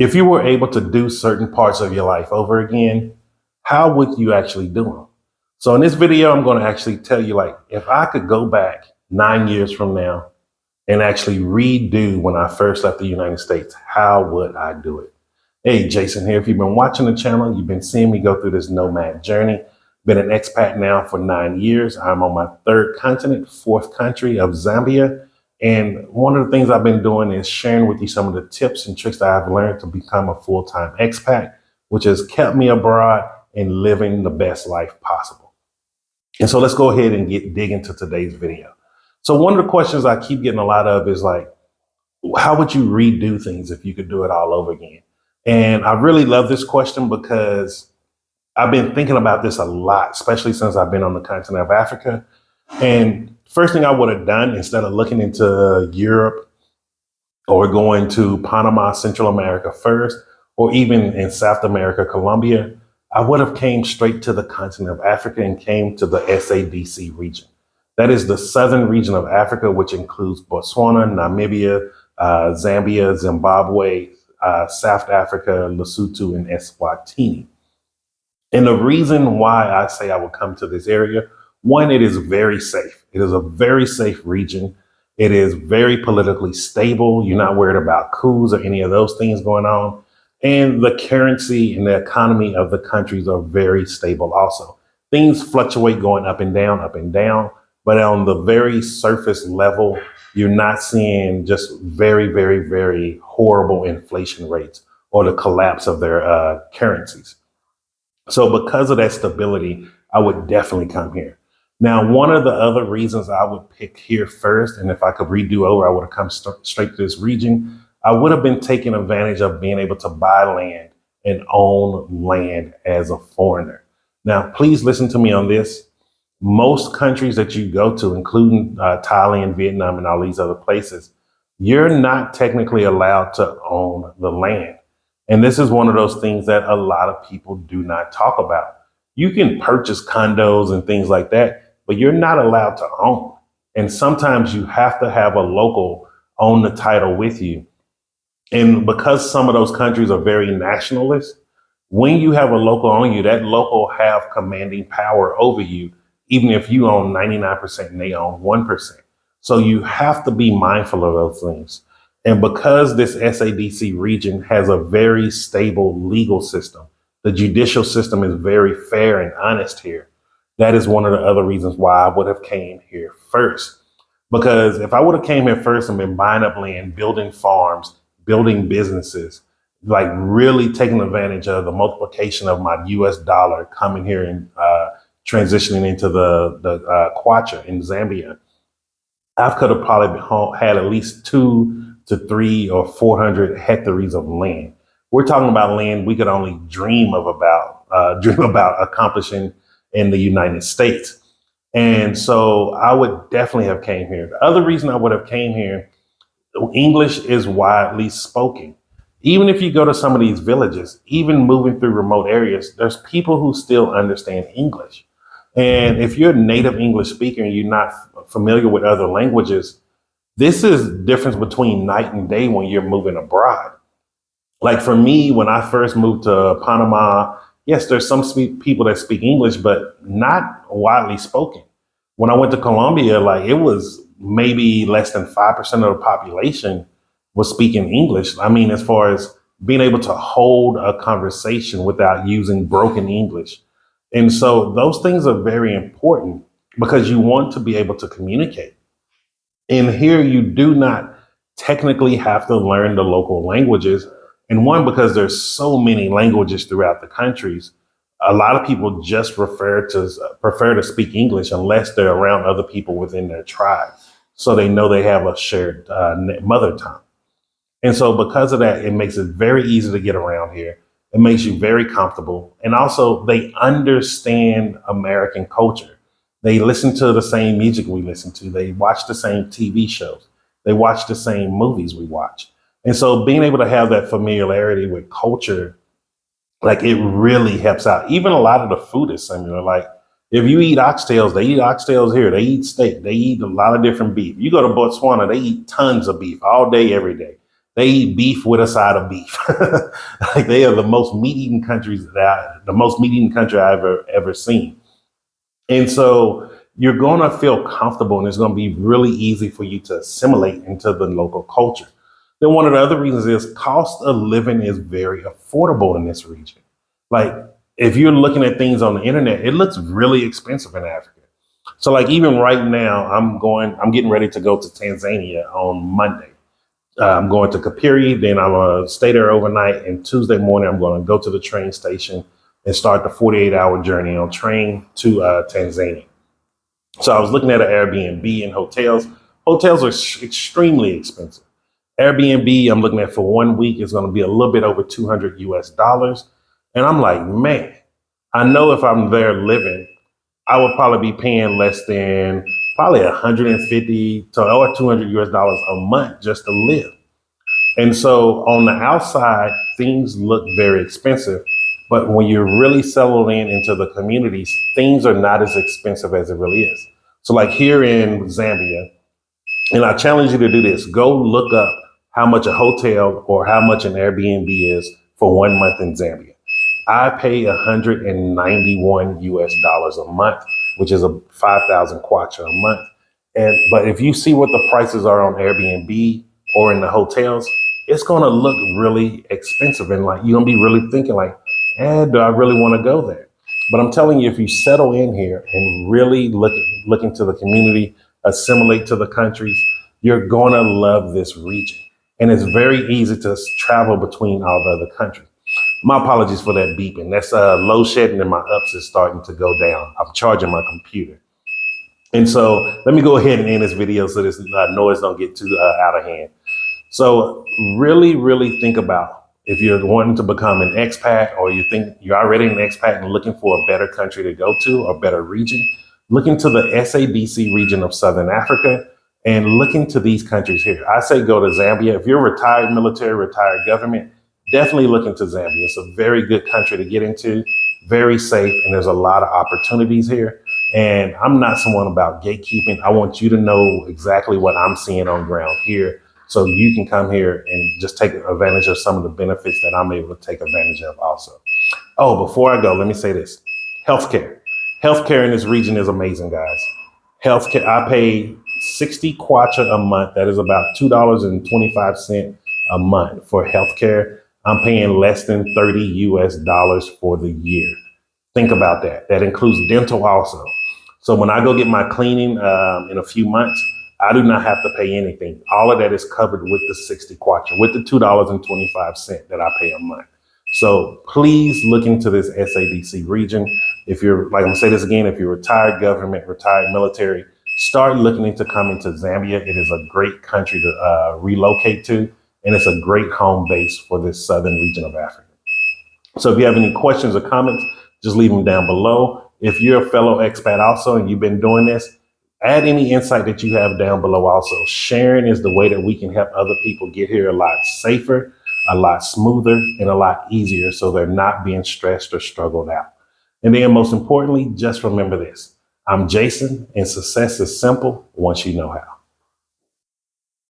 If you were able to do certain parts of your life over again, how would you actually do them? So in this video, I'm going to actually tell you, like, if I could go back 9 years from now and actually redo when I first left the United States, how would I do it? Hey, Jason here. If you've been watching the channel, you've been seeing me go through this nomad journey. Been an expat now for 9 years. I'm on my third continent, fourth country of Zambia. And one of the things I've been doing is sharing with you some of the tips and tricks that I've learned to become a full-time expat, which has kept me abroad and living the best life possible. And so let's go ahead and dig into today's video. So one of the questions I keep getting a lot of is like, how would you redo things if you could do it all over again? And I really love this question because I've been thinking about this a lot, especially since I've been on the continent of Africa. And first thing I would have done, instead of looking into Europe or going to Panama, Central America first, or even in South America, Colombia, I would have came straight to the continent of Africa and came to the SADC region. That is the southern region of Africa, which includes Botswana, Namibia, Zambia, Zimbabwe, South Africa, Lesotho, and Eswatini. And the reason why I say I would come to this area, one, it is very safe. It is a very safe region. It is very politically stable. You're not worried about coups or any of those things going on. And the currency and the economy of the countries are very stable also. Things fluctuate going up and down. But on the very surface level, you're not seeing just very, very, very horrible inflation rates or the collapse of their currencies. So because of that stability, I would definitely come here. Now, one of the other reasons I would pick here first, and if I could redo over, I would have come straight to this region. I would have been taking advantage of being able to buy land and own land as a foreigner. Now, please listen to me on this. Most countries that you go to, including Thailand, Vietnam, and all these other places, you're not technically allowed to own the land. And this is one of those things that a lot of people do not talk about. You can purchase condos and things like that, but you're not allowed to own. And sometimes you have to have a local own the title with you. And because some of those countries are very nationalist, when you have a local on you, that local have commanding power over you, even if you own 99% and they own 1%. So you have to be mindful of those things. And because this SADC region has a very stable legal system, the judicial system is very fair and honest here. That is one of the other reasons why I would have came here first. Because if I would have came here first and been buying up land, building farms, building businesses, like really taking advantage of the multiplication of my US dollar coming here and transitioning into the kwacha in Zambia, I could have probably had at least 2 to 3 or 400 hectares of land. We're talking about land we could only dream about accomplishing in the United States. And so I would definitely have came here. The other reason I would have came here, English is widely spoken. Even if you go to some of these villages, even moving through remote areas, there's people who still understand English. And if you're a native English speaker and you're not familiar with other languages, this is the difference between night and day when you're moving abroad. Like for me, when I first moved to Panama, yes, there's some people that speak English, but not widely spoken. When I went to Colombia, like it was maybe less than 5% of the population was speaking English. I mean, as far as being able to hold a conversation without using broken English. And so those things are very important because you want to be able to communicate. And here you do not technically have to learn the local languages. And one, because there's so many languages throughout the countries, a lot of people just prefer to speak English unless they're around other people within their tribe. So they know they have a shared mother tongue. And so because of that, it makes it very easy to get around here. It makes you very comfortable. And also they understand American culture. They listen to the same music we listen to. They watch the same TV shows. They watch the same movies we watch. And so being able to have that familiarity with culture, like it really helps out. Even a lot of the food is similar. Like if you eat oxtails, they eat oxtails here. They eat steak. They eat a lot of different beef. You go to Botswana, they eat tons of beef all day, every day. They eat beef with a side of beef. Like they are the most meat-eating the most meat-eating country I've ever seen. And so you're going to feel comfortable and it's going to be really easy for you to assimilate into the local culture. Then one of the other reasons is cost of living is very affordable in this region. Like if you're looking at things on the internet, it looks really expensive in Africa. So like even right now, I'm getting ready to go to Tanzania on Monday. I'm going to Kapiri, then I'm going to stay there overnight. And Tuesday morning, I'm going to go to the train station and start the 48-hour journey on train to Tanzania. So I was looking at an Airbnb and hotels. Hotels are extremely expensive. Airbnb, I'm looking at for 1 week is going to be a little bit over $200. And I'm like, man, I know if I'm there living, I would probably be paying less than probably 150 to or $200 a month just to live. And so on the outside, things look very expensive. But when you're really settled into the communities, things are not as expensive as it really is. So like here in Zambia, and I challenge you to do this, go look up how much a hotel or how much an Airbnb is for 1 month in Zambia. I pay $191 a month, which is a 5,000 kwacha a month. But if you see what the prices are on Airbnb or in the hotels, it's going to look really expensive. And like, you're going to be really thinking like, do I really want to go there? But I'm telling you, if you settle in here and really look into the community, assimilate to the countries, you're going to love this region. And it's very easy to travel between all the other countries. My apologies for that beeping. That's load shedding and my ups is starting to go down. I'm charging my computer. And so let me go ahead and end this video so this noise don't get too out of hand. So really, really think about if you're wanting to become an expat or you think you're already an expat and looking for a better country to go to or better region, look into the SADC region of Southern Africa and look into these countries here. I say go to Zambia. If you're retired military, retired government, definitely look into Zambia. It's a very good country to get into, very safe, and there's a lot of opportunities here. And I'm not someone about gatekeeping. I want you to know exactly what I'm seeing on ground here so you can come here and just take advantage of some of the benefits that I'm able to take advantage of also. Oh, before I go, let me say this. Healthcare. Healthcare in this region is amazing, guys. Healthcare, I pay 60 kwacha a month. That is about $2.25 a month for healthcare. I'm paying less than $30 for the year. Think about that. That includes dental also. So when I go get my cleaning in a few months, I do not have to pay anything. All of that is covered with the 60 kwacha, with the $2.25 that I pay a month. So please look into this SADC region. If you're, like I'm gonna say this again, if you're retired government, retired military, start looking into coming to Zambia. It is a great country to relocate to, and it's a great home base for this southern region of Africa. So if you have any questions or comments, just leave them down below. If you're a fellow expat also and you've been doing this, add any insight that you have down below also. Sharing is the way that we can help other people get here a lot safer, a lot smoother, and a lot easier so they're not being stressed or struggled out. And then most importantly, just remember this. I'm Jason, and success is simple once you know how.